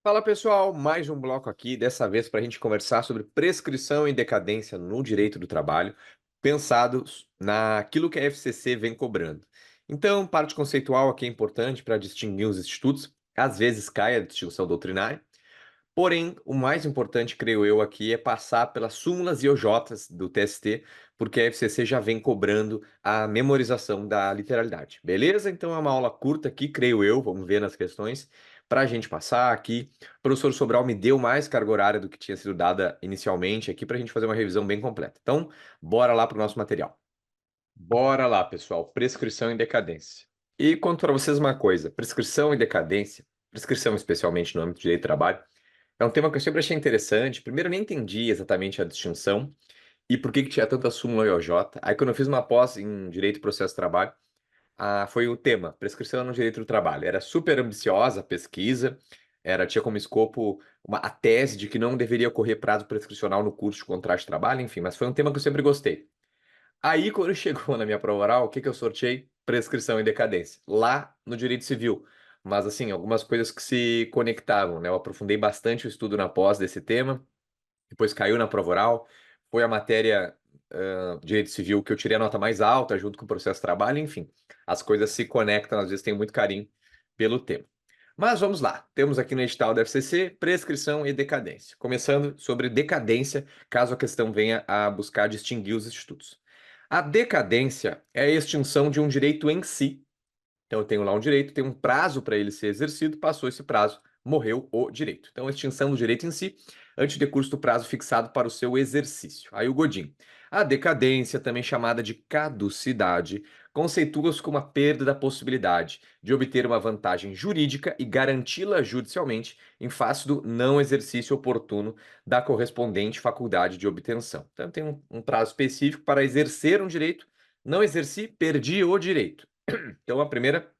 Fala pessoal, mais um bloco aqui, dessa vez para a gente conversar sobre prescrição e decadência no direito do trabalho, pensados naquilo que a FCC vem cobrando. Então, parte conceitual aqui é importante para distinguir os institutos, às vezes cai a distinção doutrinária. Porém, o mais importante, creio eu, aqui é passar pelas súmulas e OJs do TST, porque a FCC já vem cobrando a memorização da literalidade. Beleza? Então é uma aula curta aqui, creio eu, vamos ver nas questões, para a gente passar aqui. O professor Sobral me deu mais carga horária do que tinha sido dada inicialmente aqui, para a gente fazer uma revisão bem completa. Então, bora lá para o nosso material. Bora lá, pessoal. Prescrição e decadência. E conto para vocês uma coisa: prescrição e decadência, prescrição especialmente no âmbito do direito do trabalho, é um tema que eu sempre achei interessante. Primeiro, eu nem entendi exatamente a distinção e por que que tinha tanta súmula e OJ. Aí, quando eu fiz uma pós em Direito e Processo do Trabalho, foi o tema, prescrição no direito do trabalho. Era super ambiciosa a pesquisa, tinha como escopo a tese de que não deveria ocorrer prazo prescricional no curso de contrato de trabalho, enfim, mas foi um tema que eu sempre gostei. Aí, quando chegou na minha prova oral, o que que eu sorteei? Prescrição e decadência, lá no direito civil. Mas, assim, algumas coisas que se conectavam, né? Eu aprofundei bastante o estudo na pós desse tema, depois caiu na prova oral, foi a matéria, direito civil, que eu tirei a nota mais alta, junto com o processo de trabalho, enfim. As coisas se conectam, às vezes tenho muito carinho pelo tema. Mas vamos lá, temos aqui no edital da FCC, prescrição e decadência. Começando sobre decadência, caso a questão venha a buscar distinguir os institutos. A decadência é a extinção de um direito em si. Então, eu tenho lá um direito, tem um prazo para ele ser exercido, passou esse prazo, morreu o direito. Então, a extinção do direito em si, ante decurso do prazo fixado para o seu exercício. Aí o Godin. A decadência, também chamada de caducidade, conceitua-se como a perda da possibilidade de obter uma vantagem jurídica e garanti-la judicialmente em face do não exercício oportuno da correspondente faculdade de obtenção. Então, tem um prazo específico para exercer um direito, não exerci, perdi o direito. Então, a primeira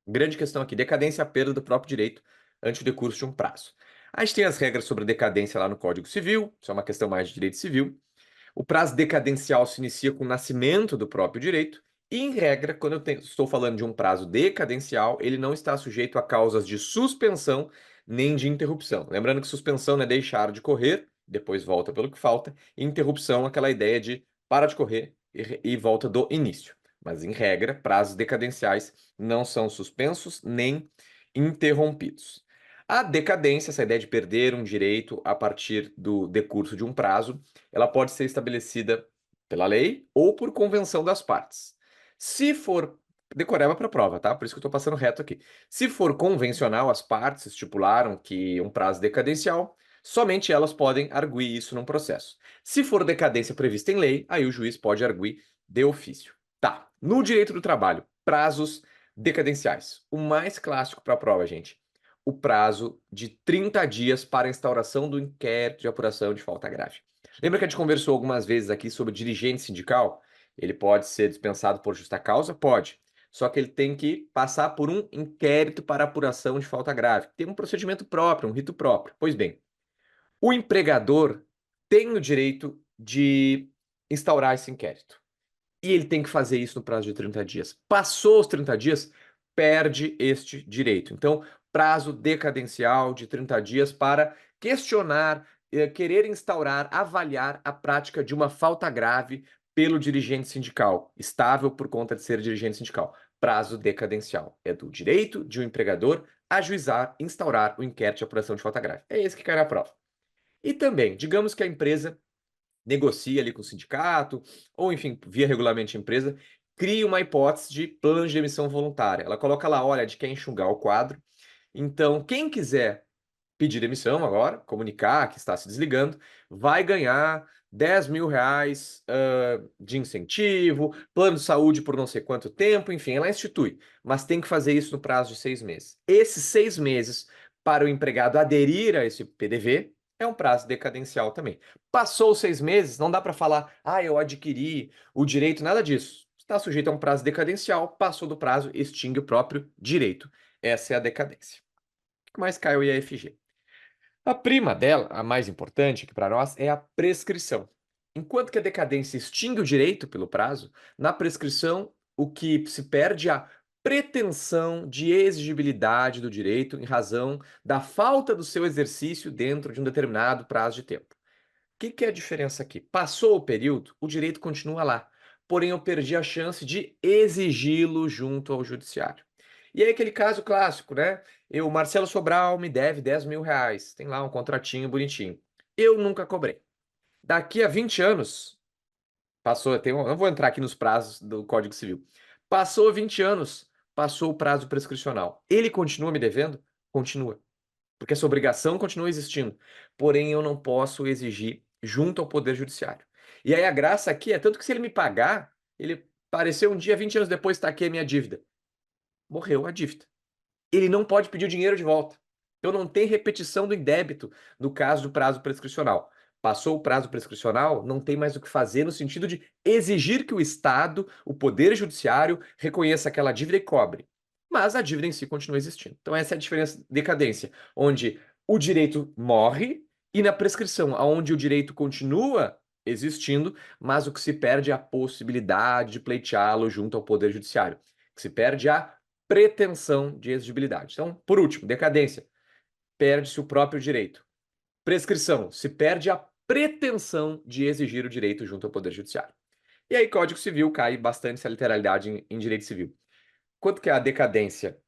grande questão aqui, decadência é a perda do próprio direito ante o decurso de um prazo. A gente tem as regras sobre decadência lá no Código Civil, isso é uma questão mais de direito civil. O prazo decadencial se inicia com o nascimento do próprio direito, e, em regra, quando estou falando de um prazo decadencial, ele não está sujeito a causas de suspensão nem de interrupção. Lembrando que suspensão é deixar de correr, depois volta pelo que falta, e interrupção, aquela ideia de para de correr e volta do início. Mas, em regra, prazos decadenciais não são suspensos nem interrompidos. A decadência, essa ideia de perder um direito a partir do decurso de um prazo, ela pode ser estabelecida pela lei ou por convenção das partes. Se for decoreba para a prova, tá? Por isso que eu estou passando reto aqui. Se for convencional, as partes estipularam que um prazo decadencial, somente elas podem arguir isso num processo. Se for decadência prevista em lei, aí o juiz pode arguir de ofício. Tá. No direito do trabalho, prazos decadenciais. O mais clássico para a prova, gente, o prazo de 30 dias para a instauração do inquérito de apuração de falta grave. Lembra que a gente conversou algumas vezes aqui sobre dirigente sindical? Ele pode ser dispensado por justa causa? Pode. Só que ele tem que passar por um inquérito para apuração de falta grave. Tem um procedimento próprio, um rito próprio. Pois bem, o empregador tem o direito de instaurar esse inquérito. E ele tem que fazer isso no prazo de 30 dias. Passou os 30 dias, perde este direito. Então, prazo decadencial de 30 dias para questionar, querer instaurar, avaliar a prática de uma falta grave pelo dirigente sindical, estável por conta de ser dirigente sindical. Prazo decadencial. É do direito de um empregador ajuizar, instaurar o inquérito de apuração de falta grave. É esse que cai na prova. E também, digamos que a empresa negocia ali com o sindicato, ou enfim, via regulamento de empresa, cria uma hipótese de plano de demissão voluntária. Ela coloca lá, olha, de quer enxugar o quadro. Então, quem quiser pedir demissão agora, comunicar que está se desligando, vai ganhar R$ 10.000 de incentivo, plano de saúde por não sei quanto tempo, enfim, ela institui. Mas tem que fazer isso no prazo de 6 meses. Esses 6 meses, para o empregado aderir a esse PDV, é um prazo decadencial também. Passou os 6 meses, não dá para falar, eu adquiri o direito, nada disso. Está sujeito a um prazo decadencial, passou do prazo, extingue o próprio direito. Essa é a decadência. O que mais cai o IFG? A prima dela, a mais importante aqui para nós, é a prescrição. Enquanto que a decadência extingue o direito pelo prazo, na prescrição o que se perde é a pretensão de exigibilidade do direito em razão da falta do seu exercício dentro de um determinado prazo de tempo. Que é a diferença aqui? Passou o período, o direito continua lá, porém eu perdi a chance de exigi-lo junto ao judiciário. E aí aquele caso clássico, né? Marcelo Sobral me deve R$ 10.000, tem lá um contratinho bonitinho. Eu nunca cobrei. Daqui a 20 anos, não vou entrar aqui nos prazos do Código Civil. Passou 20 anos, passou o prazo prescricional. Ele continua me devendo? Continua, porque essa obrigação continua existindo. Porém, eu não posso exigir junto ao Poder Judiciário. E aí a graça aqui é tanto que se ele me pagar, ele apareceu um dia, 20 anos depois, está aqui a minha dívida. Morreu a dívida. Ele não pode pedir o dinheiro de volta. Então não tem repetição do indébito no caso do prazo prescricional. Passou o prazo prescricional, não tem mais o que fazer no sentido de exigir que o Estado, o Poder Judiciário, reconheça aquela dívida e cobre. Mas a dívida em si continua existindo. Então essa é a diferença de decadência, onde o direito morre e na prescrição, onde o direito continua existindo, mas o que se perde é a possibilidade de pleiteá-lo junto ao Poder Judiciário. O que se perde é a pretensão de exigibilidade. Então, por último, decadência, perde-se o próprio direito. Prescrição, se perde a pretensão de exigir o direito junto ao Poder Judiciário. E aí, Código Civil cai bastante essa literalidade em direito civil. Quanto que é a decadência?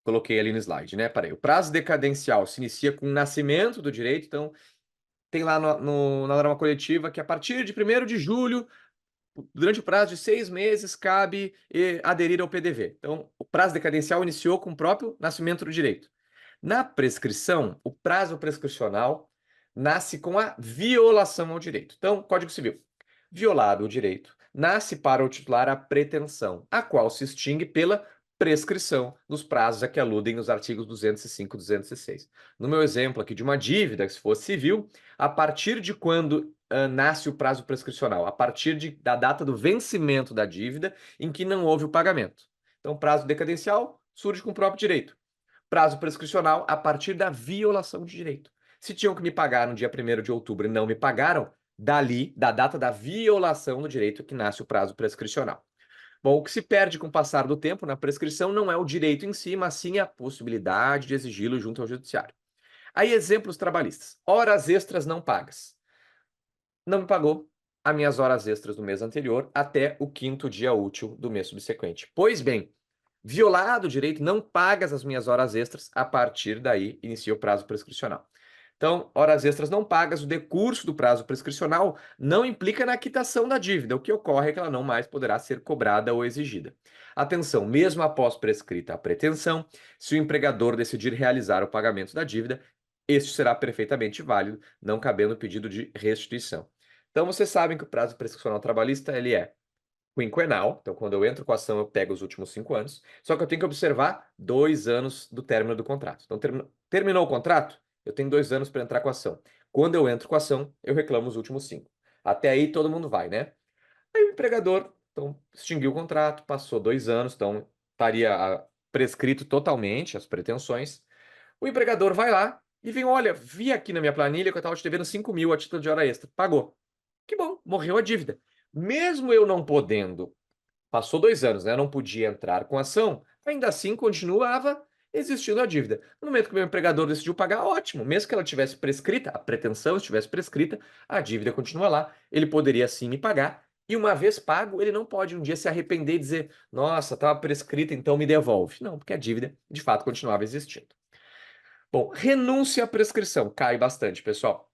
Coloquei ali no slide, né? Parei. O prazo decadencial se inicia com o nascimento do direito, então tem lá na norma coletiva que a partir de 1º de julho durante o prazo de 6 meses, cabe aderir ao PDV. Então, o prazo decadencial iniciou com o próprio nascimento do direito. Na prescrição, o prazo prescricional nasce com a violação ao direito. Então, Código Civil. Violado o direito, nasce para o titular a pretensão, a qual se extingue pela prescrição nos prazos a que aludem os artigos 205 e 206. No meu exemplo aqui de uma dívida, se fosse civil, a partir de quando nasce o prazo prescricional? A partir da data do vencimento da dívida em que não houve o pagamento. Então, prazo decadencial surge com o próprio direito. Prazo prescricional a partir da violação de direito. Se tinham que me pagar no dia 1º de outubro e não me pagaram, dali, da data da violação do direito, que nasce o prazo prescricional. Bom, o que se perde com o passar do tempo na prescrição não é o direito em si, mas sim a possibilidade de exigi-lo junto ao judiciário. Aí, exemplos trabalhistas. Horas extras não pagas. Não me pagou as minhas horas extras do mês anterior até o 5º dia útil do mês subsequente. Pois bem, violado o direito, não pagas as minhas horas extras, a partir daí inicia o prazo prescricional. Então, horas extras não pagas, o decurso do prazo prescricional não implica na quitação da dívida. O que ocorre é que ela não mais poderá ser cobrada ou exigida. Atenção, mesmo após prescrita a pretensão, se o empregador decidir realizar o pagamento da dívida, este será perfeitamente válido, não cabendo pedido de restituição. Então, vocês sabem que o prazo prescricional trabalhista ele é quinquenal, então quando eu entro com a ação eu pego os últimos 5 anos, só que eu tenho que observar 2 anos do término do contrato. Então terminou o contrato, eu tenho 2 anos para entrar com a ação. Quando eu entro com a ação, eu reclamo os últimos 5. Até aí todo mundo vai, né? Aí o empregador, então, extinguiu o contrato, passou 2 anos, então estaria prescrito totalmente as pretensões. O empregador vai lá e vem, olha, vi aqui na minha planilha que eu estava te devendo 5.000 a título de hora extra. Pagou. Que bom, morreu a dívida. Mesmo eu não podendo, passou 2 anos, né? Eu não podia entrar com ação, ainda assim continuava existindo a dívida. No momento que o meu empregador decidiu pagar, ótimo. Mesmo que ela tivesse prescrita, a pretensão estivesse prescrita, a dívida continua lá. Ele poderia sim me pagar. E uma vez pago, ele não pode um dia se arrepender e dizer: nossa, estava prescrita, então me devolve. Não, porque a dívida de fato continuava existindo. Bom, renúncia à prescrição cai bastante, pessoal.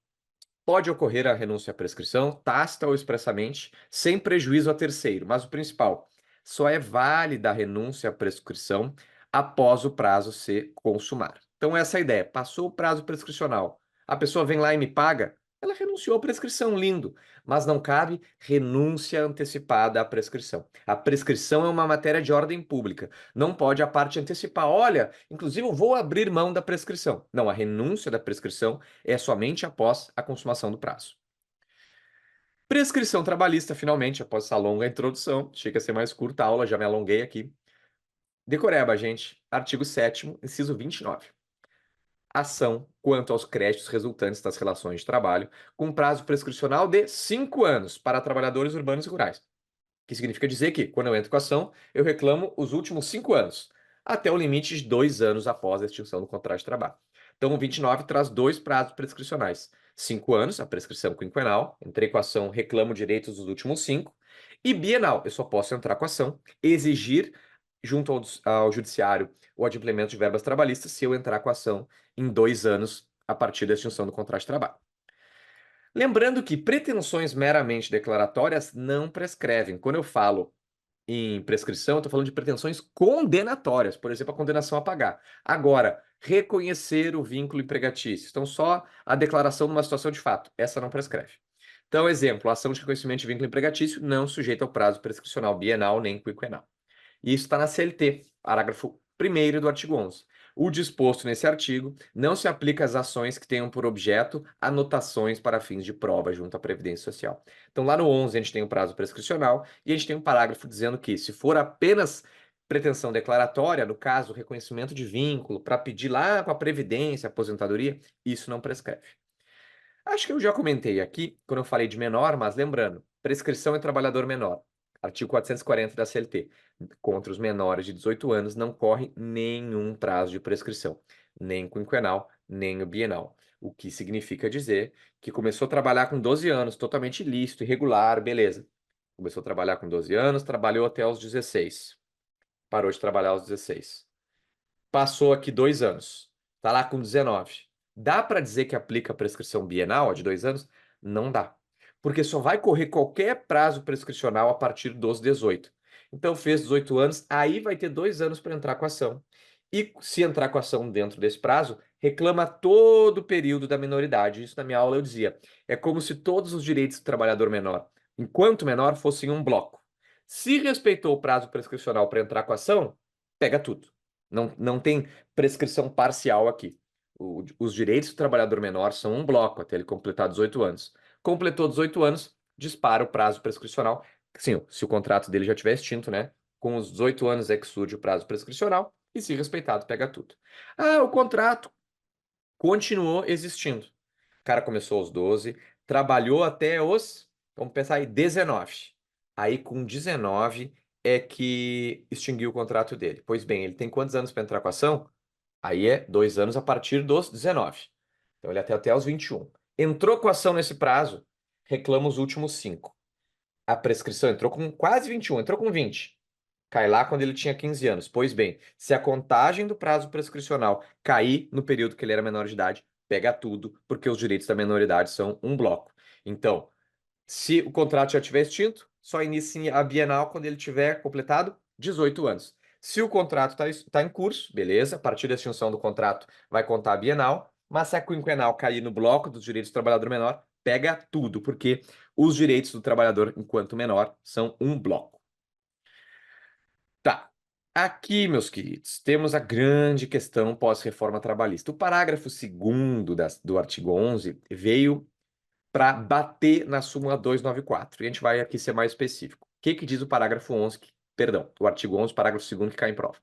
Pode ocorrer a renúncia à prescrição, tácita ou expressamente, sem prejuízo a terceiro, mas o principal, só é válida a renúncia à prescrição após o prazo se consumar. Então, essa é a ideia. Passou o prazo prescricional, a pessoa vem lá e me paga, ela renunciou à prescrição, lindo, mas não cabe renúncia antecipada à prescrição. A prescrição é uma matéria de ordem pública, não pode a parte antecipar. Olha, inclusive eu vou abrir mão da prescrição. Não, a renúncia da prescrição é somente após a consumação do prazo. Prescrição trabalhista, finalmente, após essa longa introdução, chega a ser mais curta a aula, já me alonguei aqui. Decoreba, gente, artigo 7º, inciso 29. Ação quanto aos créditos resultantes das relações de trabalho, com prazo prescricional de 5 anos para trabalhadores urbanos e rurais. que significa dizer que, quando eu entro com a ação, eu reclamo os últimos 5 anos, até o limite de 2 anos após a extinção do contrato de trabalho. Então, o 29 traz dois prazos prescricionais. 5 anos, a prescrição quinquenal, entrei com a ação, reclamo direitos dos últimos 5, e bienal, eu só posso entrar com a ação, exigir junto ao judiciário o adimplemento de verbas trabalhistas se eu entrar com a ação em 2 anos a partir da extinção do contrato de trabalho. Lembrando que pretensões meramente declaratórias não prescrevem. Quando eu falo em prescrição, eu estou falando de pretensões condenatórias, por exemplo, a condenação a pagar. Agora, reconhecer o vínculo empregatício. Então, só a declaração numa situação de fato. Essa não prescreve. Então, exemplo, a ação de reconhecimento de vínculo empregatício não sujeita ao prazo prescricional bienal nem quinquenal. E isso está na CLT, parágrafo 1º do artigo 11. O disposto nesse artigo não se aplica às ações que tenham por objeto anotações para fins de prova junto à Previdência Social. Então, lá no 11, a gente tem o prazo prescricional e a gente tem um parágrafo dizendo que, se for apenas pretensão declaratória, no caso, reconhecimento de vínculo, para pedir lá com a Previdência, aposentadoria, isso não prescreve. Acho que eu já comentei aqui, quando eu falei de menor, mas lembrando, prescrição é trabalhador menor. Artigo 440 da CLT. Contra os menores de 18 anos não corre nenhum prazo de prescrição, nem o quinquenal, nem o bienal. O que significa dizer que começou a trabalhar com 12 anos, totalmente ilícito, irregular, beleza. Começou a trabalhar com 12 anos, trabalhou até os 16. Parou de trabalhar aos 16. Passou aqui 2 anos. Está lá com 19. Dá para dizer que aplica a prescrição bienal, a de 2 anos? Não dá. Porque só vai correr qualquer prazo prescricional a partir dos 18. Então, fez 18 anos, aí vai ter 2 anos para entrar com a ação. E se entrar com a ação dentro desse prazo, reclama todo o período da minoridade. Isso na minha aula eu dizia. É como se todos os direitos do trabalhador menor, enquanto menor, fossem um bloco. Se respeitou o prazo prescricional para entrar com a ação, pega tudo. Não tem prescrição parcial aqui. Os direitos do trabalhador menor são um bloco até ele completar 18 anos. Completou 18 anos, dispara o prazo prescricional. Sim, se o contrato dele já tiver extinto, né? Com os 18 anos é que surge o prazo prescricional e, se respeitado, pega tudo. Ah, o contrato continuou existindo. O cara começou aos 12, trabalhou até os, vamos pensar aí, 19. Aí, com 19, é que extinguiu o contrato dele. Pois bem, ele tem quantos anos para entrar com a ação? Aí é 2 anos a partir dos 19. Então, ele até os 21. Entrou com a ação nesse prazo, reclama os últimos 5. A prescrição entrou com quase 21, entrou com 20. Cai lá quando ele tinha 15 anos. Pois bem, se a contagem do prazo prescricional cair no período que ele era menor de idade, pega tudo, porque os direitos da menoridade são um bloco. Então, se o contrato já estiver extinto, só inicia a bienal quando ele tiver completado 18 anos. Se o contrato está em curso, beleza, a partir da extinção do contrato vai contar a bienal, mas se a quinquenal cair no bloco dos direitos do trabalhador menor, pega tudo, porque os direitos do trabalhador enquanto menor são um bloco. Tá. Aqui, meus queridos, temos a grande questão pós-reforma trabalhista. O parágrafo 2º do artigo 11 veio para bater na súmula 294. E a gente vai aqui ser mais específico. O que diz o parágrafo 11, perdão, o artigo 11, parágrafo 2º que cai em prova?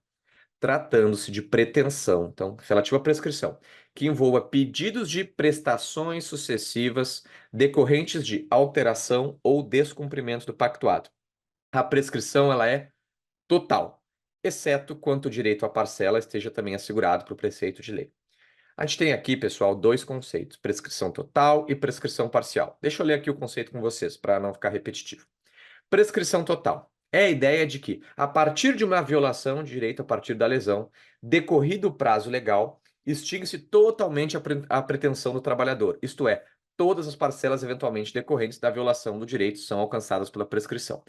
Tratando-se de pretensão, então, relativa à prescrição, que envolva pedidos de prestações sucessivas decorrentes de alteração ou descumprimento do pactuado. A prescrição, ela é total, exceto quanto o direito à parcela esteja também assegurado por preceito de lei. A gente tem aqui, pessoal, dois conceitos: prescrição total e prescrição parcial. Deixa eu ler aqui o conceito com vocês, para não ficar repetitivo. Prescrição total é a ideia de que, a partir de uma violação de direito a partir da lesão, decorrido o prazo legal, extingue-se totalmente a pretensão do trabalhador, isto é, todas as parcelas eventualmente decorrentes da violação do direito são alcançadas pela prescrição.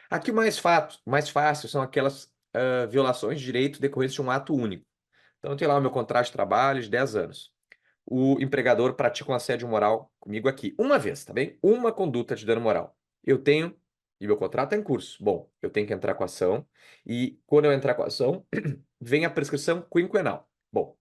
Aqui o mais fácil são aquelas violações de direito decorrentes de um ato único. Então, eu tenho lá o meu contrato de trabalho de 10 anos. O empregador pratica um assédio moral comigo aqui, uma vez, tá bem? Uma conduta de dano moral. Eu tenho, e meu contrato é em curso. Bom, eu tenho que entrar com a ação, e quando eu entrar com a ação, vem a prescrição quinquenal. Bom,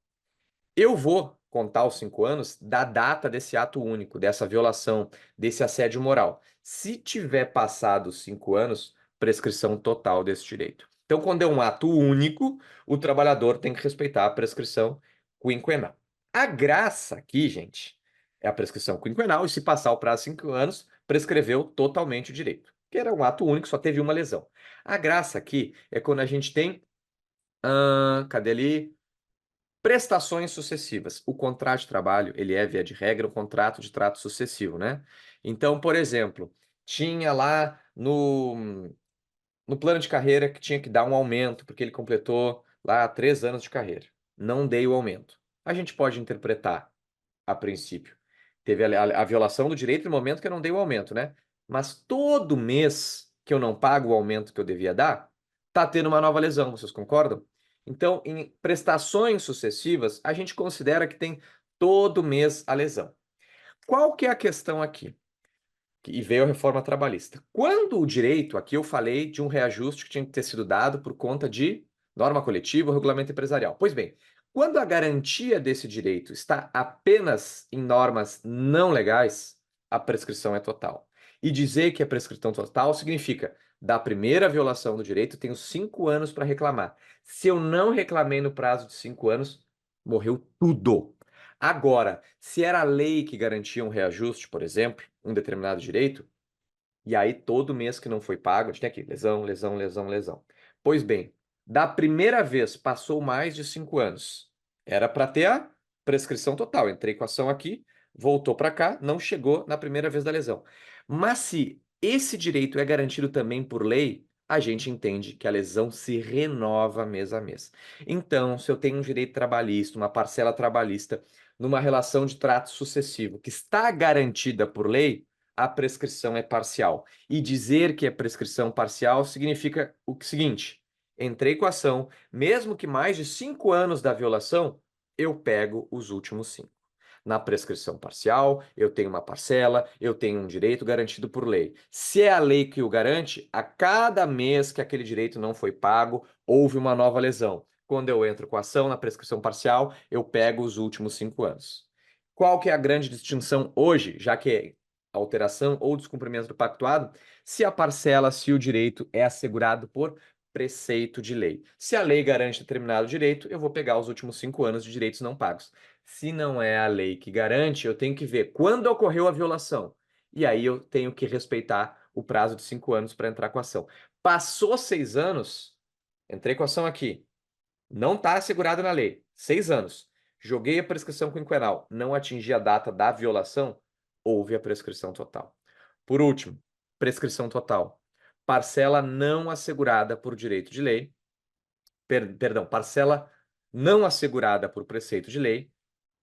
eu vou contar os 5 anos da data desse ato único, dessa violação, desse assédio moral. Se tiver passado os 5 anos, prescrição total desse direito. Então, quando é um ato único, o trabalhador tem que respeitar a prescrição quinquenal. A graça aqui, gente, é a prescrição quinquenal, e se passar o prazo de 5 anos, prescreveu totalmente o direito. que era um ato único, só teve uma lesão. A graça aqui é quando a gente tem, cadê ali? Prestações sucessivas. O contrato de trabalho, ele é, via de regra, um contrato de trato sucessivo, né? Então, por exemplo, tinha lá no plano de carreira que tinha que dar um aumento, porque ele completou lá 3 anos de carreira. Não dei o aumento. A gente pode interpretar, a princípio. Teve a violação do direito no momento que eu não dei o aumento, né? Mas todo mês que eu não pago o aumento que eu devia dar, tá tendo uma nova lesão, vocês concordam? Então, em prestações sucessivas, a gente considera que tem todo mês a lesão. Qual que é a questão aqui? E veio a reforma trabalhista. Quando o direito, aqui eu falei de um reajuste que tinha que ter sido dado por conta de norma coletiva ou regulamento empresarial. Pois bem, quando a garantia desse direito está apenas em normas não legais, a prescrição é total. E dizer que é prescrição total significa, da primeira violação do direito, eu tenho 5 anos para reclamar. Se eu não reclamei no prazo de 5 anos, morreu tudo. Agora, se era a lei que garantia um reajuste, por exemplo, um determinado direito, e aí todo mês que não foi pago, a gente tem aqui lesão, lesão, lesão, lesão. Pois bem, da primeira vez passou mais de 5 anos. Era para ter a prescrição total. Entrei com a ação aqui, voltou para cá, não chegou na primeira vez da lesão. Mas se esse direito é garantido também por lei, a gente entende que a lesão se renova mês a mês. Então, se eu tenho um direito trabalhista, uma parcela trabalhista, numa relação de trato sucessivo que está garantida por lei, a prescrição é parcial. E dizer que é prescrição parcial significa o seguinte: entrei com a ação, mesmo que mais de 5 anos da violação, eu pego os últimos 5. Na prescrição parcial, eu tenho uma parcela, eu tenho um direito garantido por lei. Se é a lei que o garante, a cada mês que aquele direito não foi pago, houve uma nova lesão. Quando eu entro com a ação na prescrição parcial, eu pego os últimos 5 anos. Qual que é a grande distinção hoje, já que é alteração ou descumprimento do pactuado, se a parcela, se o direito é assegurado por preceito de lei. Se a lei garante determinado direito, eu vou pegar os últimos 5 anos de direitos não pagos. Se não é a lei que garante, eu tenho que ver quando ocorreu a violação. E aí eu tenho que respeitar o prazo de 5 anos para entrar com a ação. Passou 6 anos, entrei com a ação aqui. Não está assegurado na lei. 6 anos. Joguei a prescrição quinquenal. Não atingi a data da violação. Houve a prescrição total. Por último, prescrição total. Parcela não assegurada por direito de lei. Perdão, parcela não assegurada por preceito de lei.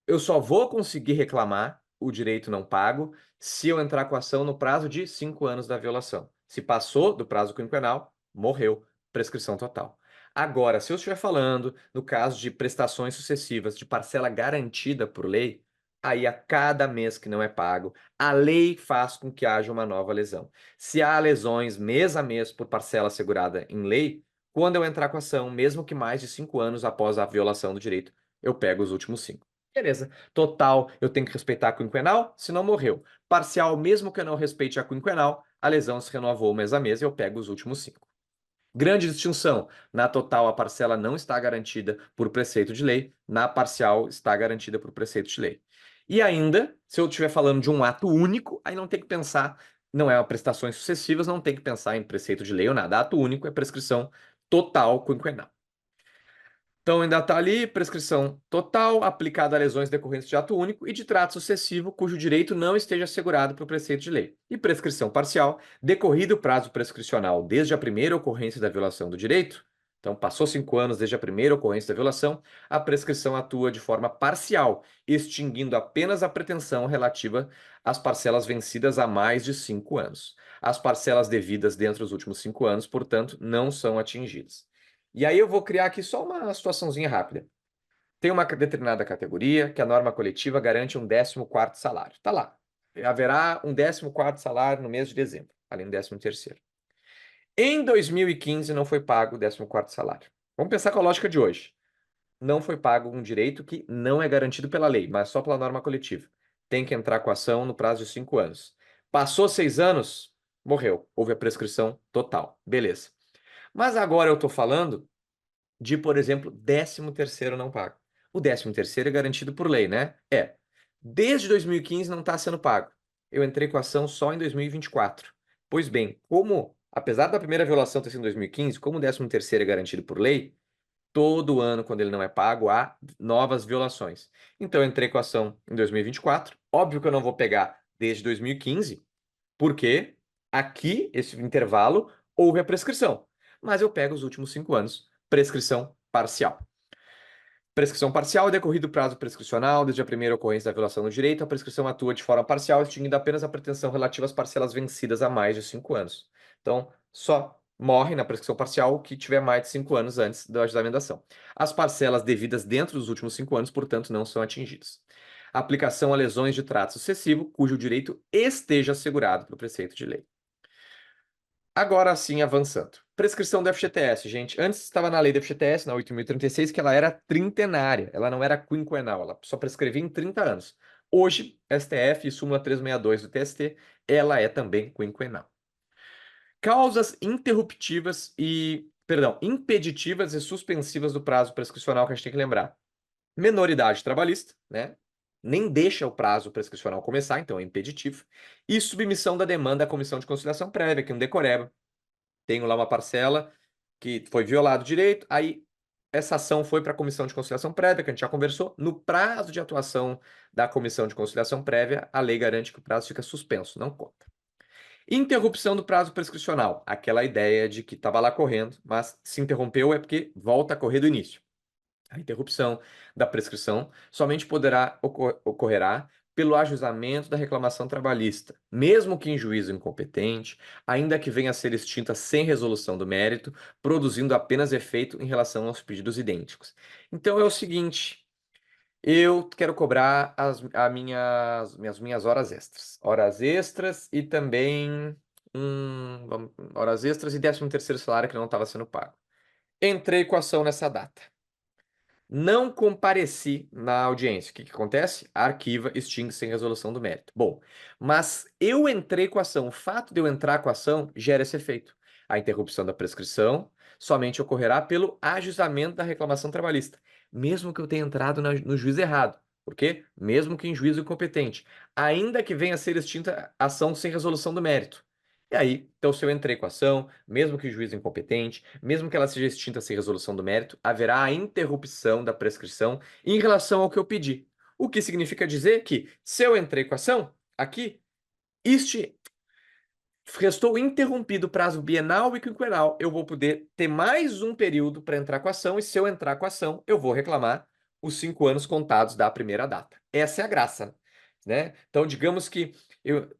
Eu só vou conseguir reclamar o direito não pago se eu entrar com a ação no prazo de 5 anos da violação. Se passou do prazo quinquenal, morreu, prescrição total. Agora, se eu estiver falando no caso de prestações sucessivas de parcela garantida por lei, aí a cada mês que não é pago, a lei faz com que haja uma nova lesão. Se há lesões mês a mês por parcela assegurada em lei, quando eu entrar com a ação, mesmo que mais de 5 anos após a violação do direito, eu pego os últimos 5. Beleza. Total, eu tenho que respeitar a quinquenal, senão morreu. Parcial, mesmo que eu não respeite a quinquenal, a lesão se renovou mês a mês e eu pego os últimos 5. Grande distinção. Na total, a parcela não está garantida por preceito de lei, na parcial está garantida por preceito de lei. E ainda, se eu estiver falando de um ato único, aí não tem que pensar, não é prestações sucessivas, não tem que pensar em preceito de lei ou nada. Ato único é prescrição total quinquenal. Então, ainda está ali prescrição total aplicada a lesões decorrentes de ato único e de trato sucessivo cujo direito não esteja assegurado por preceito de lei. E prescrição parcial, decorrido o prazo prescricional desde a primeira ocorrência da violação do direito, então passou 5 anos desde a primeira ocorrência da violação, a prescrição atua de forma parcial, extinguindo apenas a pretensão relativa às parcelas vencidas há mais de 5 anos. As parcelas devidas dentro dos últimos 5 anos, portanto, não são atingidas. E aí eu vou criar aqui só uma situaçãozinha rápida. Tem uma determinada categoria que a norma coletiva garante um 14º salário. Tá lá. Haverá um 14º salário no mês de dezembro, além do 13º. Em 2015 não foi pago o 14º salário. Vamos pensar com a lógica de hoje. Não foi pago um direito que não é garantido pela lei, mas só pela norma coletiva. Tem que entrar com a ação no prazo de 5 anos. Passou 6 anos, morreu. Houve a prescrição total. Beleza. Mas agora eu estou falando de, por exemplo, 13º não pago. O 13º é garantido por lei, né? É. Desde 2015 não está sendo pago. Eu entrei com a ação só em 2024. Pois bem, apesar da primeira violação ter sido em 2015, como o 13º é garantido por lei, todo ano, quando ele não é pago, há novas violações. Então, eu entrei com a ação em 2024. Óbvio que eu não vou pegar desde 2015, porque aqui, esse intervalo, houve a prescrição. Mas eu pego os últimos 5 anos, prescrição parcial. Prescrição parcial é decorrido o prazo prescricional, desde a primeira ocorrência da violação do direito, a prescrição atua de forma parcial, extinguindo apenas a pretensão relativa às parcelas vencidas há mais de 5 anos. Então, só morre na prescrição parcial o que tiver mais de 5 anos antes do ajuizamento da ação. As parcelas devidas dentro dos últimos 5 anos, portanto, não são atingidas. Aplicação a lesões de trato sucessivo, cujo direito esteja assegurado pelo preceito de lei. Agora sim, avançando. Prescrição do FGTS, gente. Antes estava na lei do FGTS, na 8.036, que ela era trintenária, ela não era quinquenal, ela só prescrevia em 30 anos. Hoje, STF e súmula 362 do TST, ela é também quinquenal. Causas interruptivas impeditivas e suspensivas do prazo prescricional que a gente tem que lembrar. Menoridade trabalhista, né? Nem deixa o prazo prescricional começar, então é impeditivo. E submissão da demanda à comissão de conciliação prévia, que é um decoreba. Tenho lá uma parcela que foi violado o direito, aí essa ação foi para a comissão de conciliação prévia, que a gente já conversou. No prazo de atuação da comissão de conciliação prévia, a lei garante que o prazo fica suspenso, não conta. Interrupção do prazo prescricional, aquela ideia de que estava lá correndo, mas se interrompeu é porque volta a correr do início. A interrupção da prescrição somente ocorrerá pelo ajuizamento da reclamação trabalhista, mesmo que em juízo incompetente, ainda que venha a ser extinta sem resolução do mérito, produzindo apenas efeito em relação aos pedidos idênticos. Então é o seguinte, eu quero cobrar minhas horas extras. Horas extras e também horas extras e 13º salário que não estava sendo pago. Entrei com a ação nessa data. Não compareci na audiência. O que acontece? Arquiva, extingue sem resolução do mérito. Bom, mas eu entrei com a ação. O fato de eu entrar com a ação gera esse efeito. A interrupção da prescrição somente ocorrerá pelo ajuizamento da reclamação trabalhista, mesmo que eu tenha entrado no juízo errado. Por quê? Mesmo que em juízo incompetente. Ainda que venha a ser extinta a ação sem resolução do mérito. E aí, então, se eu entrei com a ação, mesmo que o juiz incompetente, mesmo que ela seja extinta sem resolução do mérito, haverá a interrupção da prescrição em relação ao que eu pedi. O que significa dizer que, se eu entrei com a ação, aqui, este restou interrompido o prazo bienal e quinquenal, eu vou poder ter mais um período para entrar com a ação, e se eu entrar com a ação, eu vou reclamar os 5 anos contados da primeira data. Essa é a graça, né? Então, digamos que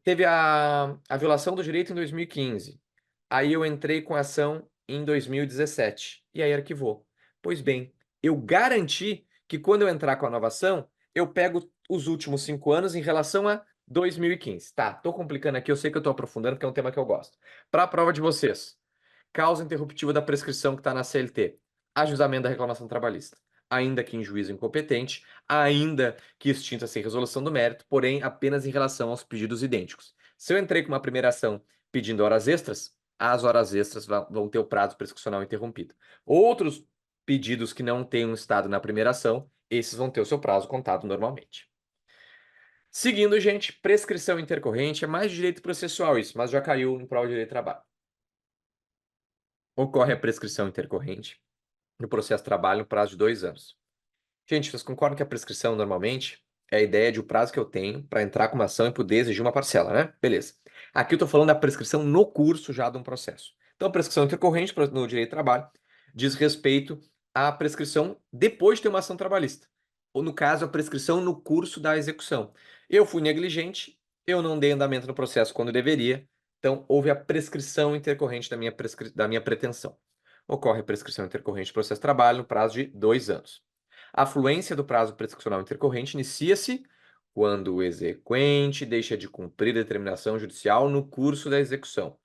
teve a violação do direito em 2015. Aí eu entrei com a ação em 2017 e aí arquivou. Pois bem, eu garanti que quando eu entrar com a nova ação, eu pego os últimos 5 anos em relação a 2015. Tá, tô complicando aqui, eu sei que eu tô aprofundando porque é um tema que eu gosto. Para a prova de vocês, causa interruptiva da prescrição que está na CLT, ajuizamento da reclamação trabalhista. Ainda que em juízo incompetente, ainda que extinta sem resolução do mérito, porém apenas em relação aos pedidos idênticos. Se eu entrei com uma primeira ação pedindo horas extras, as horas extras vão ter o prazo prescricional interrompido. Outros pedidos que não tenham estado na primeira ação, esses vão ter o seu prazo contado normalmente. Seguindo, gente, prescrição intercorrente é mais direito processual isso, mas já caiu no prova de direito do trabalho. Ocorre a prescrição intercorrente no processo de trabalho no prazo de 2 anos. Gente, vocês concordam que a prescrição normalmente é a ideia de o prazo que eu tenho para entrar com uma ação e poder exigir uma parcela, né? Beleza. Aqui eu estou falando da prescrição no curso já de um processo. Então, a prescrição intercorrente no direito do trabalho diz respeito à prescrição depois de ter uma ação trabalhista. Ou, no caso, a prescrição no curso da execução. Eu fui negligente, eu não dei andamento no processo quando deveria, então houve a prescrição intercorrente da minha pretensão. Ocorre a prescrição intercorrente do processo de trabalho no prazo de 2 anos. A fluência do prazo prescricional intercorrente inicia-se quando o exequente deixa de cumprir a determinação judicial no curso da execução.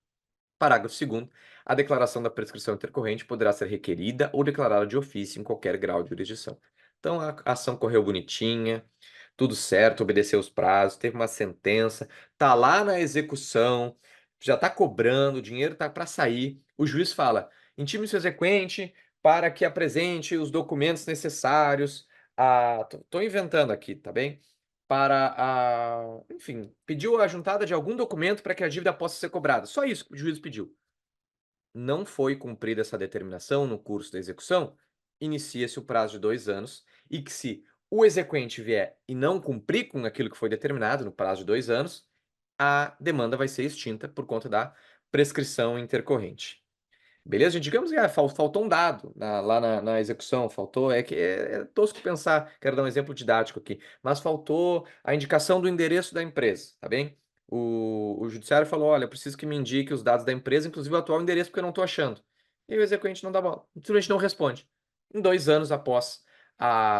Parágrafo 2º. A declaração da prescrição intercorrente poderá ser requerida ou declarada de ofício em qualquer grau de jurisdição. Então, a ação correu bonitinha, tudo certo, obedeceu os prazos, teve uma sentença, tá lá na execução, já está cobrando, o dinheiro está para sair. O juiz fala: intime-se o exequente para que apresente os documentos necessários. Tô inventando aqui, tá bem? enfim, pediu a juntada de algum documento para que a dívida possa ser cobrada. Só isso que o juiz pediu. Não foi cumprida essa determinação no curso da execução, inicia-se o prazo de 2 anos e que se o exequente vier e não cumprir com aquilo que foi determinado no prazo de 2 anos, a demanda vai ser extinta por conta da prescrição intercorrente. Beleza, gente? Digamos que faltou um dado lá na execução, faltou, é tosco pensar, quero dar um exemplo didático aqui, mas faltou a indicação do endereço da empresa, tá bem? O judiciário falou, olha, eu preciso que me indique os dados da empresa, inclusive o atual endereço, porque eu não estou achando. E o exequente não dá bola, simplesmente não responde. Em 2 anos após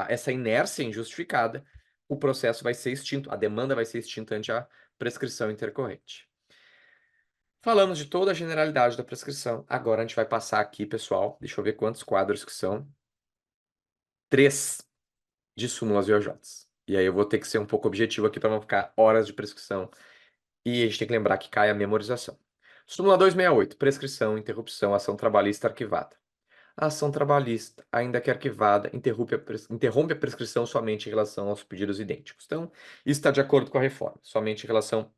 essa inércia injustificada, o processo vai ser extinto, a demanda vai ser extinta ante a prescrição intercorrente. Falamos de toda a generalidade da prescrição. Agora a gente vai passar aqui, pessoal. Deixa eu ver quantos quadros que são. 3 de súmulas VOJs. E aí eu vou ter que ser um pouco objetivo aqui para não ficar horas de prescrição. E a gente tem que lembrar que cai a memorização. Súmula 268. Prescrição, interrupção, ação trabalhista arquivada. A ação trabalhista, ainda que arquivada, interrompe a prescrição somente em relação aos pedidos idênticos. Então, isso está de acordo com a reforma, somente em relação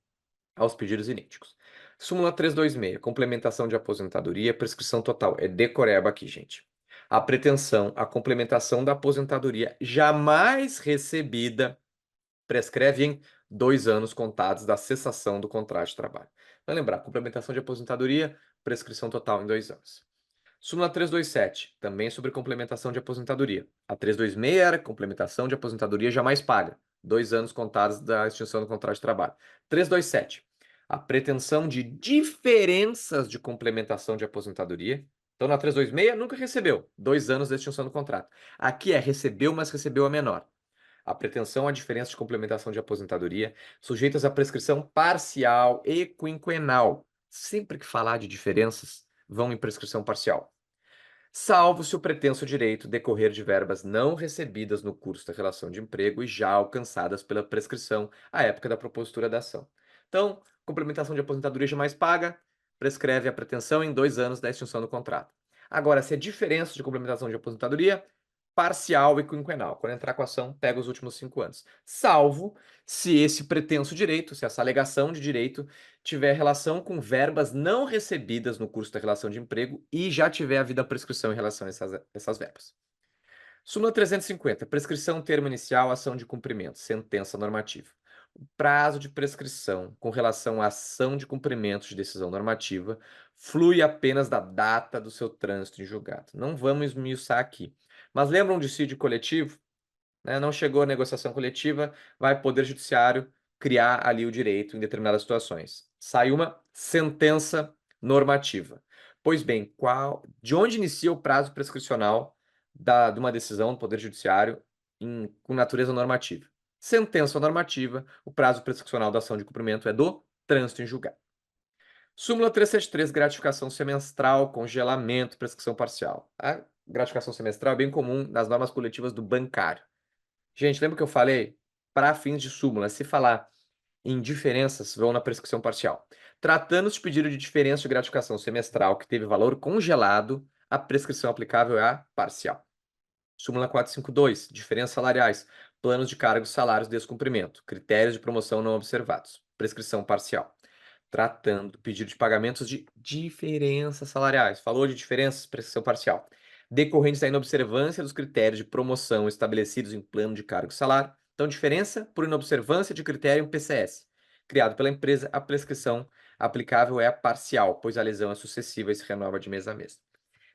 aos pedidos idênticos. Súmula 326, complementação de aposentadoria, prescrição total. É decoreba aqui, gente. A pretensão, a complementação da aposentadoria jamais recebida prescreve em 2 anos contados da cessação do contrato de trabalho. Vai lembrar, complementação de aposentadoria, prescrição total em 2 anos. Súmula 327, também sobre complementação de aposentadoria. A 326 era complementação de aposentadoria jamais paga. 2 anos contados da extinção do contrato de trabalho. 327, a pretensão de diferenças de complementação de aposentadoria. Então, na 326, nunca recebeu. 2 anos da extinção do contrato. Aqui é recebeu, mas recebeu a menor. A pretensão à diferença de complementação de aposentadoria, sujeitas à prescrição parcial e quinquenal. Sempre que falar de diferenças, vão em prescrição parcial, salvo se o pretenso direito decorrer de verbas não recebidas no curso da relação de emprego e já alcançadas pela prescrição à época da propositura da ação. Então, complementação de aposentadoria jamais paga, prescreve a pretensão em 2 anos da extinção do contrato. Agora, se é diferença de complementação de aposentadoria, parcial e quinquenal. Quando entrar com a ação, pega os últimos 5 anos. Salvo se esse pretenso direito, se essa alegação de direito tiver relação com verbas não recebidas no curso da relação de emprego e já tiver havido a prescrição em relação a essas verbas. Súmula 350. Prescrição, termo inicial, ação de cumprimento, sentença normativa. O prazo de prescrição com relação à ação de cumprimento de decisão normativa flui apenas da data do seu trânsito em julgado. Não vamos esmiuçar aqui. Mas lembram um dissídio coletivo? Né? Não chegou a negociação coletiva, vai Poder Judiciário criar ali o direito em determinadas situações. Sai uma sentença normativa. Pois bem, de onde inicia o prazo prescricional de uma decisão do Poder Judiciário com natureza normativa? Sentença normativa, o prazo prescricional da ação de cumprimento é do trânsito em julgado. Súmula 373, gratificação semestral, congelamento, prescrição parcial. A gratificação semestral é bem comum nas normas coletivas do bancário. Gente, lembra que eu falei? Para fins de súmula, se falar em diferenças, vão na prescrição parcial. Tratando-se de pedido de diferença de gratificação semestral que teve valor congelado, a prescrição aplicável é a parcial. Súmula 452, diferenças salariais, planos de cargos, salários, descumprimento, critérios de promoção não observados, prescrição parcial. Tratando do pedido de pagamentos de diferenças salariais, falou de diferenças, prescrição parcial, decorrentes da inobservância dos critérios de promoção estabelecidos em plano de cargo e salário. Então, diferença por inobservância de critério PCS. Criado pela empresa, a prescrição aplicável é a parcial, pois a lesão é sucessiva e se renova de mês a mês.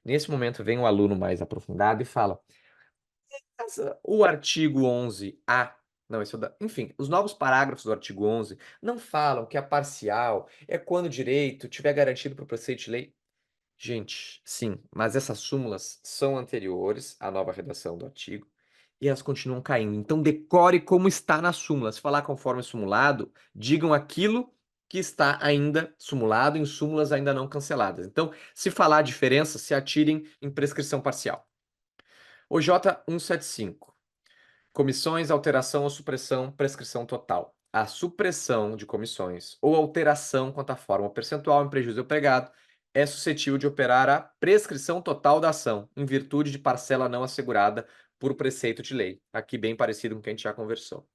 Nesse momento, vem o aluno mais aprofundado e fala: o artigo 11A, não, enfim, os novos parágrafos do artigo 11 não falam que a parcial é quando o direito tiver garantido por preceito de lei. Gente, sim, mas essas súmulas são anteriores à nova redação do artigo e elas continuam caindo. Então decore como está na súmula. Se falar conforme simulado, digam aquilo que está ainda simulado em súmulas ainda não canceladas. Então, se falar diferença, se atirem em prescrição parcial. O J175. Comissões, alteração ou supressão, prescrição total. A supressão de comissões ou alteração quanto à forma ou percentual em prejuízo do empregado é suscetível de operar a prescrição total da ação, em virtude de parcela não assegurada por preceito de lei. Aqui bem parecido com o que a gente já conversou.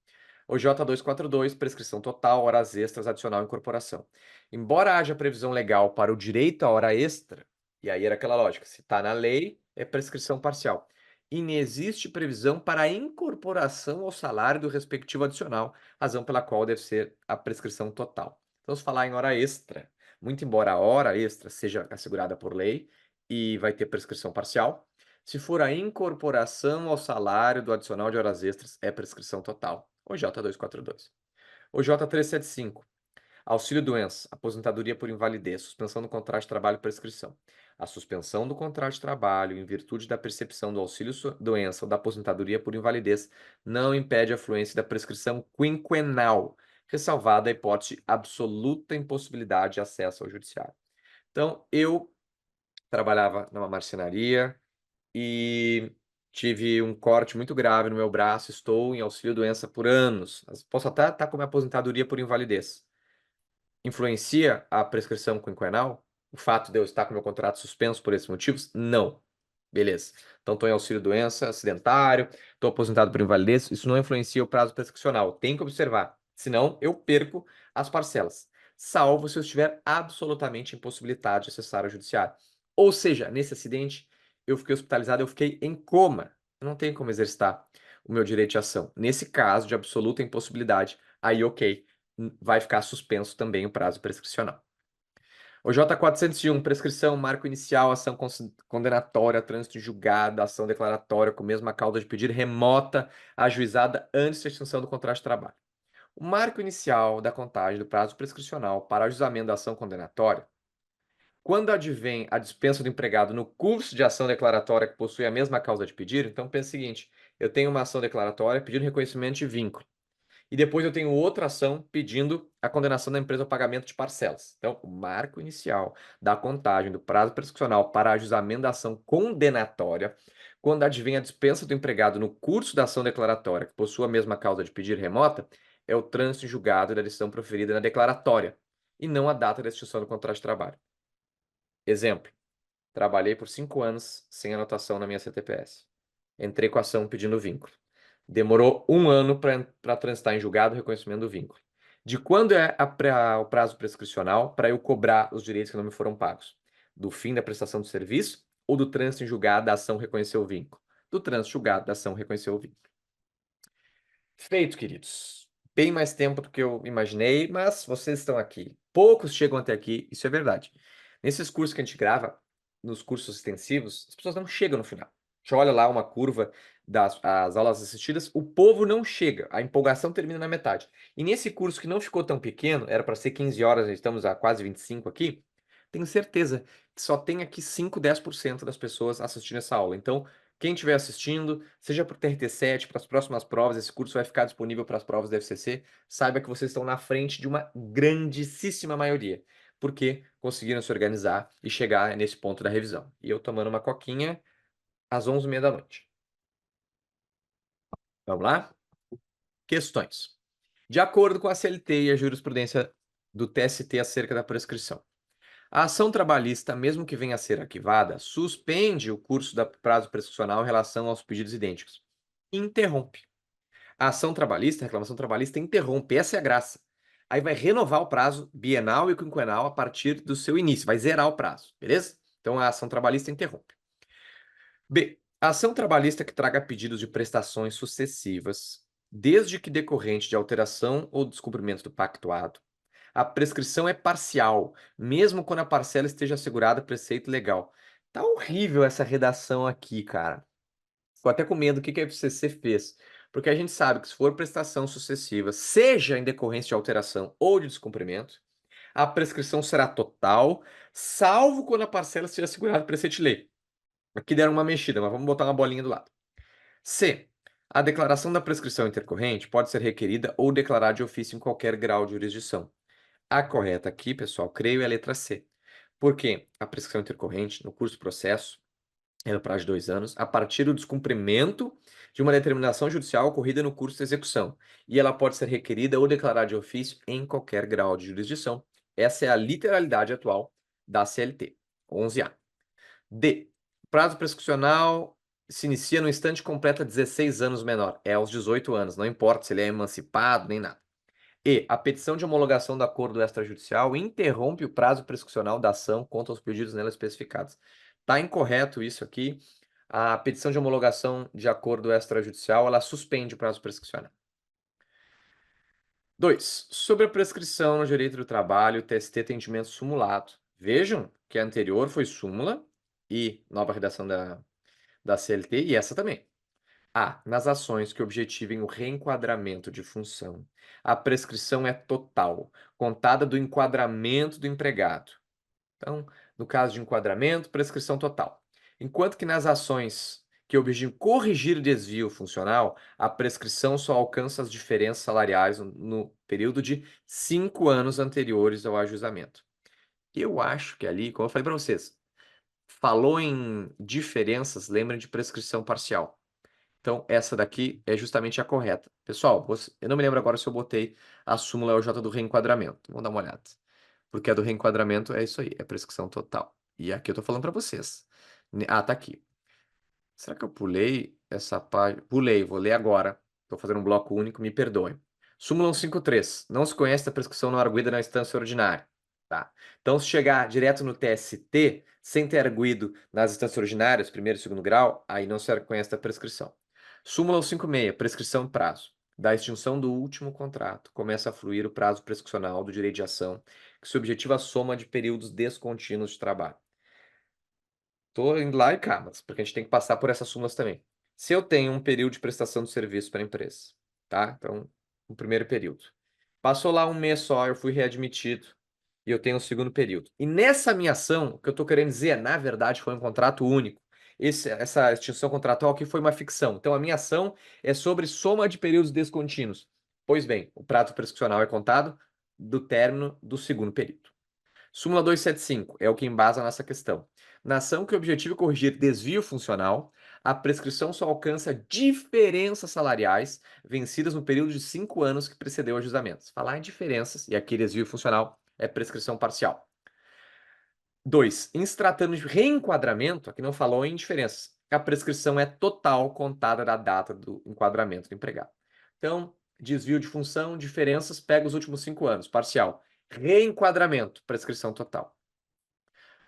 O J242, prescrição total, horas extras, adicional incorporação. Embora haja previsão legal para o direito à hora extra, e aí era aquela lógica, se está na lei, é prescrição parcial. Inexiste previsão para a incorporação ao salário do respectivo adicional, razão pela qual deve ser a prescrição total. Vamos falar em hora extra. Muito embora a hora extra seja assegurada por lei e vai ter prescrição parcial, se for a incorporação ao salário do adicional de horas extras, é prescrição total. O J242. O J375. Auxílio-doença, aposentadoria por invalidez, suspensão do contrato de trabalho e prescrição. A suspensão do contrato de trabalho, em virtude da percepção do auxílio-doença ou da aposentadoria por invalidez, não impede a fluência da prescrição quinquenal, ressalvada a hipótese de absoluta impossibilidade de acesso ao judiciário. Então, eu trabalhava numa marcenaria e tive um corte muito grave no meu braço, estou em auxílio-doença por anos. Posso até estar com minha aposentadoria por invalidez. Influencia a prescrição quinquenal? O fato de eu estar com meu contrato suspenso por esses motivos? Não. Beleza. Então, estou em auxílio-doença, acidentário, estou aposentado por invalidez, isso não influencia o prazo prescricional. Tem que observar. Senão, eu perco as parcelas. Salvo se eu estiver absolutamente impossibilitado de acessar o judiciário. Ou seja, nesse acidente, eu fiquei hospitalizado, eu fiquei em coma. Eu não tenho como exercitar o meu direito de ação. Nesse caso de absoluta impossibilidade, aí ok, vai ficar suspenso também o prazo prescricional. O J401, prescrição, marco inicial, ação condenatória, trânsito em julgado, ação declaratória com mesma causa de pedir remota, ajuizada antes da extinção do contrato de trabalho. O marco inicial da contagem do prazo prescricional para ajuizamento da ação condenatória, quando advém a dispensa do empregado no curso de ação declaratória que possui a mesma causa de pedir, então pensa o seguinte, eu tenho uma ação declaratória pedindo reconhecimento de vínculo. E depois eu tenho outra ação pedindo a condenação da empresa ao pagamento de parcelas. Então, o marco inicial da contagem do prazo prescricional para ajuizamento da ação condenatória, quando advém a dispensa do empregado no curso da ação declaratória, que possua a mesma causa de pedir remota, é o trânsito em julgado da decisão proferida na declaratória, e não a data da extinção do contrato de trabalho. Exemplo, trabalhei por 5 anos sem anotação na minha CTPS. Entrei com a ação pedindo vínculo. Demorou 1 ano para transitar em julgado o reconhecimento do vínculo. De quando é o prazo prescricional para eu cobrar os direitos que não me foram pagos? Do fim da prestação do serviço ou do trânsito em julgado da ação reconhecer o vínculo? Do trânsito em julgado da ação reconhecer o vínculo. Feito, queridos. Bem mais tempo do que eu imaginei, mas vocês estão aqui. Poucos chegam até aqui, isso é verdade. Nesses cursos que a gente grava, nos cursos extensivos, as pessoas não chegam no final. A gente olha lá uma curva das as aulas assistidas, o povo não chega, a empolgação termina na metade. E nesse curso que não ficou tão pequeno, era para ser 15 horas, estamos a quase 25 aqui, tenho certeza que só tem aqui 5, 10% das pessoas assistindo essa aula. Então, quem estiver assistindo, seja para o TRT7, para as próximas provas, esse curso vai ficar disponível para as provas da FCC, saiba que vocês estão na frente de uma grandíssima maioria, porque conseguiram se organizar e chegar nesse ponto da revisão. E eu tomando uma coquinha às 11h30 da noite. Vamos lá? Questões. De acordo com a CLT e a jurisprudência do TST acerca da prescrição, a ação trabalhista, mesmo que venha a ser arquivada, suspende o curso do prazo prescricional em relação aos pedidos idênticos. Interrompe. A ação trabalhista, a reclamação trabalhista interrompe, essa é a graça. Aí vai renovar o prazo bienal e quinquenal a partir do seu início, vai zerar o prazo, beleza? Então a ação trabalhista interrompe. B. A ação trabalhista que traga pedidos de prestações sucessivas, desde que decorrente de alteração ou descumprimento do pactuado, a prescrição é parcial, mesmo quando a parcela esteja assegurada a preceito legal. Tá horrível essa redação aqui, cara. Ficou até com medo do que a FCC fez. Porque a gente sabe que se for prestação sucessiva, seja em decorrência de alteração ou de descumprimento, a prescrição será total, salvo quando a parcela esteja assegurada a preceito de lei. Aqui deram uma mexida, mas vamos botar uma bolinha do lado. C. A declaração da prescrição intercorrente pode ser requerida ou declarada de ofício em qualquer grau de jurisdição. A correta aqui, pessoal, creio, é a letra C. Porque a prescrição intercorrente, no curso processo, é no prazo de 2 anos, a partir do descumprimento de uma determinação judicial ocorrida no curso de execução. E ela pode ser requerida ou declarada de ofício em qualquer grau de jurisdição. Essa é a literalidade atual da CLT. 11A. D. Prazo prescricional se inicia no instante que completa 16 anos menor. É aos 18 anos, não importa se ele é emancipado nem nada. E a petição de homologação do acordo extrajudicial interrompe o prazo prescricional da ação contra os pedidos nela especificados. Tá incorreto isso aqui. A petição de homologação de acordo extrajudicial, ela suspende o prazo prescricional. 2. Sobre a prescrição no direito do trabalho, o TST tem entendimento sumulado. Vejam que a anterior foi súmula e nova redação da CLT, e essa também. A. Nas ações que objetivem o reenquadramento de função, a prescrição é total, contada do enquadramento do empregado. Então, no caso de enquadramento, prescrição total. Enquanto que nas ações que objetivem corrigir desvio funcional, a prescrição só alcança as diferenças salariais no período de 5 anos anteriores ao ajuizamento. Eu acho que ali, como eu falei para vocês, falou em diferenças, lembrem de prescrição parcial. Então, essa daqui é justamente a correta. Pessoal, eu não me lembro agora se eu botei a súmula EOJ do reenquadramento. Vamos dar uma olhada. Porque a do reenquadramento é isso aí, é prescrição total. E aqui eu tô falando para vocês. Ah, tá aqui. Será que eu pulei essa página? Pulei, vou ler agora. Estou fazendo um bloco único, me perdoem. Súmula 153. Não se conhece a prescrição não arguida na instância ordinária. Tá. Então, se chegar direto no TST, sem ter arguido nas instâncias ordinárias, primeiro e segundo grau, aí não se reconhece a prescrição. Súmula 156. Prescrição e prazo. Da extinção do último contrato, começa a fluir o prazo prescricional do direito de ação, que se objetiva a soma de períodos descontínuos de trabalho. Tô indo lá e cá, mas porque a gente tem que passar por essas súmulas também. Se eu tenho um período de prestação de serviço para a empresa, tá? Então, o primeiro período. Passou lá um mês só, eu fui readmitido e eu tenho o segundo período. E nessa minha ação, o que eu estou querendo dizer, na verdade, foi um contrato único. Essa extinção contratual aqui foi uma ficção. Então, a minha ação é sobre soma de períodos descontínuos. Pois bem, o prazo prescricional é contado do término do segundo período. Súmula 275 é o que embasa nessa questão. Na ação que o objetivo é corrigir desvio funcional, a prescrição só alcança diferenças salariais vencidas no período de 5 anos que precedeu o ajustamento. Falar em diferenças, e aqui desvio funcional é prescrição parcial. 2. Em se tratando de reenquadramento, aqui não falou em diferenças, a prescrição é total contada da data do enquadramento do empregado. Então, desvio de função, diferenças, pega os últimos 5 anos, parcial. Reenquadramento, prescrição total.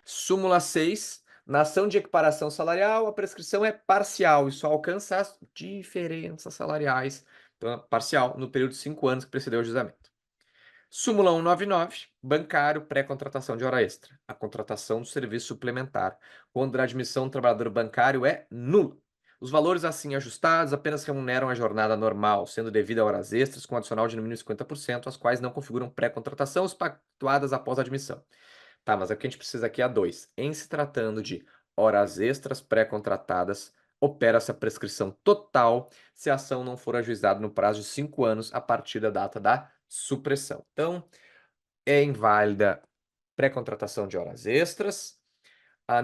Súmula 6. Na ação de equiparação salarial, a prescrição é parcial e só alcança as diferenças salariais, então, parcial, no período de 5 anos que precedeu o ajustamento. Súmula 199. Bancário, pré-contratação de hora extra. A contratação do serviço suplementar, quando a admissão do trabalhador bancário é nula. Os valores assim ajustados apenas remuneram a jornada normal, sendo devida a horas extras com adicional de no mínimo 50%, as quais não configuram pré-contratação, pactuadas após a admissão. Tá, mas o que a gente precisa aqui é a 2. Em se tratando de horas extras pré-contratadas, opera-se a prescrição total se a ação não for ajuizada no prazo de 5 anos a partir da data da supressão. Então, é inválida pré-contratação de horas extras.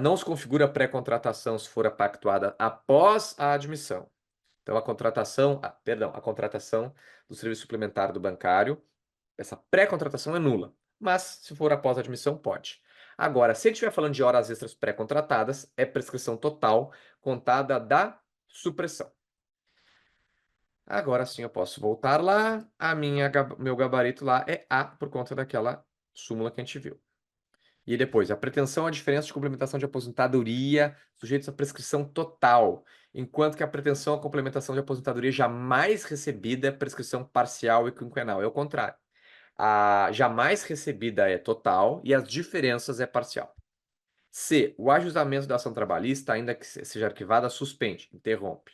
Não se configura pré-contratação se for pactuada após a admissão. Então, a contratação do serviço suplementar do bancário, essa pré-contratação é nula. Mas, se for após a admissão, pode. Agora, se ele estiver falando de horas extras pré-contratadas, é prescrição total contada da supressão. Agora sim eu posso voltar lá. Meu gabarito lá é A por conta daquela súmula que a gente viu. E depois, a pretensão à diferença de complementação de aposentadoria sujeitos à prescrição total, enquanto que a pretensão à complementação de aposentadoria jamais recebida é prescrição parcial e quinquenal. É o contrário. A jamais recebida é total e as diferenças é parcial. C. O ajustamento da ação trabalhista, ainda que seja arquivada, suspende, interrompe.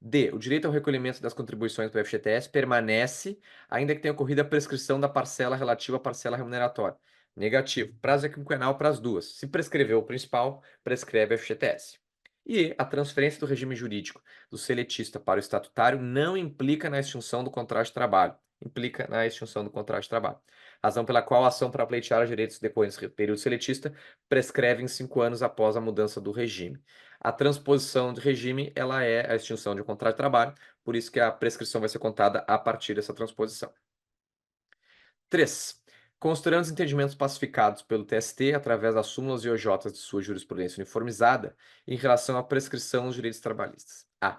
D. O direito ao recolhimento das contribuições do FGTS permanece, ainda que tenha ocorrido a prescrição da parcela relativa à parcela remuneratória. Negativo. Prazo é quinquenal para as duas. Se prescreveu o principal, prescreve o FGTS. E a transferência do regime jurídico do seletista para o estatutário não implica na extinção do contrato de trabalho. Implica na extinção do contrato de trabalho. Razão pela qual a ação para pleitear os direitos decorrentes do período seletista prescreve em 5 anos após a mudança do regime. A transposição de regime, ela é a extinção de um contrato de trabalho, por isso que a prescrição vai ser contada a partir dessa transposição. 3. Considerando os entendimentos pacificados pelo TST através das súmulas e OJs de sua jurisprudência uniformizada em relação à prescrição dos direitos trabalhistas. A.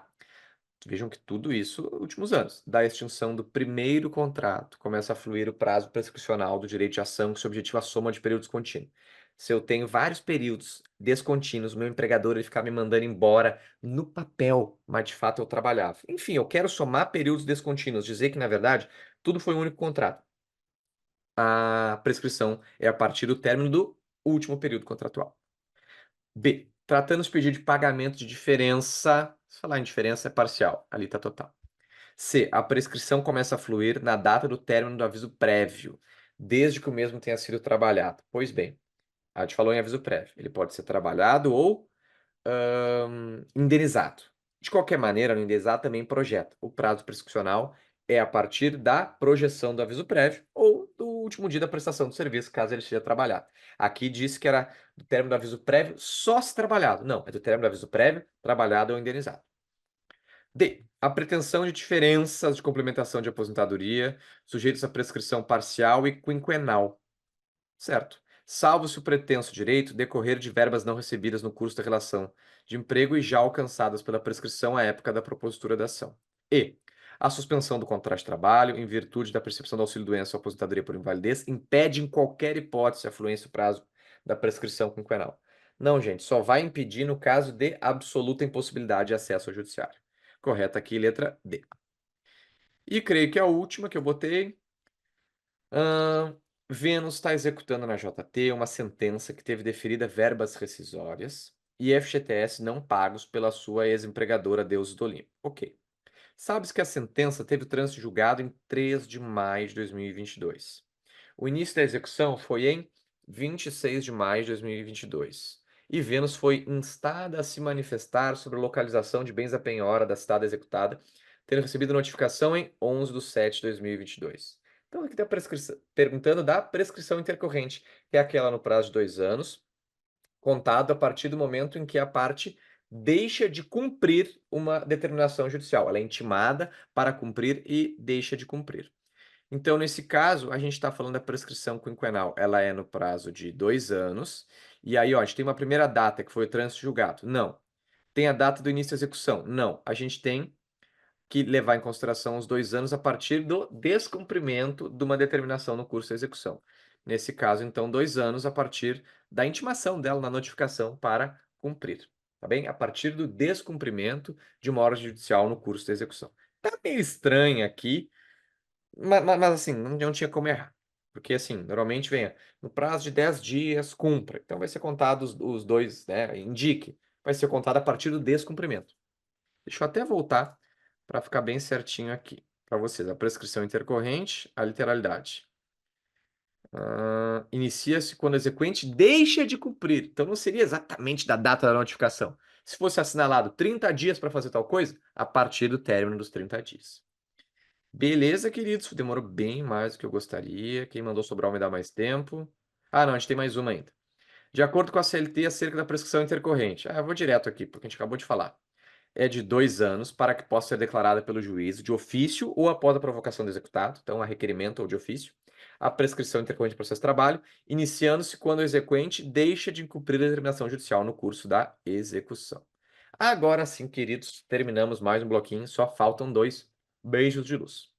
Vejam que tudo isso últimos anos. Da extinção do primeiro contrato, começa a fluir o prazo prescricional do direito de ação que se objetiva a soma de períodos contínuos. Se eu tenho vários períodos descontínuos, meu empregador ele ficar me mandando embora no papel, mas de fato eu trabalhava. Enfim, eu quero somar períodos descontínuos, dizer que, na verdade, tudo foi um único contrato. A prescrição é a partir do término do último período contratual. B. Tratando de pedir de pagamento de diferença, se falar em diferença, é parcial, ali está total. C. A prescrição começa a fluir na data do término do aviso prévio, desde que o mesmo tenha sido trabalhado. Pois bem, a gente falou em aviso prévio. Ele pode ser trabalhado ou indenizado. De qualquer maneira, no indenizado também projeta. O prazo prescricional é a partir da projeção do aviso prévio ou do último dia da prestação do serviço, caso ele seja trabalhado. Aqui disse que era do término do aviso prévio só se trabalhado. Não, é do término do aviso prévio, trabalhado ou indenizado. D. A pretensão de diferenças de complementação de aposentadoria sujeitos à prescrição parcial e quinquenal. Certo. Salvo se o pretenso direito decorrer de verbas não recebidas no curso da relação de emprego e já alcançadas pela prescrição à época da propositura da ação. E. A suspensão do contrato de trabalho, em virtude da percepção do auxílio-doença ou aposentadoria por invalidez, impede em qualquer hipótese a fluência do prazo da prescrição quinquenal. Não, gente, só vai impedir no caso de absoluta impossibilidade de acesso ao judiciário. Correta aqui, letra D. E creio que a última que eu botei. Vênus está executando na JT uma sentença que teve deferida verbas rescisórias e FGTS não pagos pela sua ex-empregadora Deus do Olimpo. Ok. Sabe-se que a sentença teve o trânsito julgado em 3 de maio de 2022. O início da execução foi em 26 de maio de 2022. E Vênus foi instada a se manifestar sobre a localização de bens à penhora da citada executada, tendo recebido notificação em 11 de 7 de 2022. Então, aqui está perguntando da prescrição intercorrente, que é aquela no prazo de 2 anos, contado a partir do momento em que a parte deixa de cumprir uma determinação judicial. Ela é intimada para cumprir e deixa de cumprir. Então, nesse caso, a gente está falando da prescrição quinquenal. Ela é no prazo de 2 anos. E aí, ó, a gente tem uma primeira data, que foi o trânsito julgado. Não. Tem a data do início da execução. Não. A gente tem que levar em consideração os 2 anos a partir do descumprimento de uma determinação no curso de execução. Nesse caso, então, 2 anos a partir da intimação dela na notificação para cumprir. Tá bem? A partir do descumprimento de uma ordem judicial no curso de execução. Tá meio estranho aqui, mas assim, não tinha como errar. Porque, assim, normalmente vem no prazo de 10 dias, cumpra. Então, vai ser contado os 2, né? Indique. Vai ser contado a partir do descumprimento. Deixa eu até voltar para ficar bem certinho aqui para vocês. A prescrição intercorrente, a literalidade. Inicia-se quando o exequente deixa de cumprir. Então, não seria exatamente da data da notificação. Se fosse assinalado 30 dias para fazer tal coisa, a partir do término dos 30 dias. Beleza, queridos? Demorou bem mais do que eu gostaria. Quem mandou sobrar me dá mais tempo. Ah, não, a gente tem mais uma ainda. De acordo com a CLT acerca da prescrição intercorrente. Eu vou direto aqui, porque a gente acabou de falar. É de 2 anos para que possa ser declarada pelo juízo de ofício ou após a provocação do executado, então a requerimento ou de ofício, a prescrição intercorrente do processo de trabalho, iniciando-se quando o exequente deixa de cumprir a determinação judicial no curso da execução. Agora sim, queridos, terminamos mais um bloquinho, só faltam 2. Beijos de luz.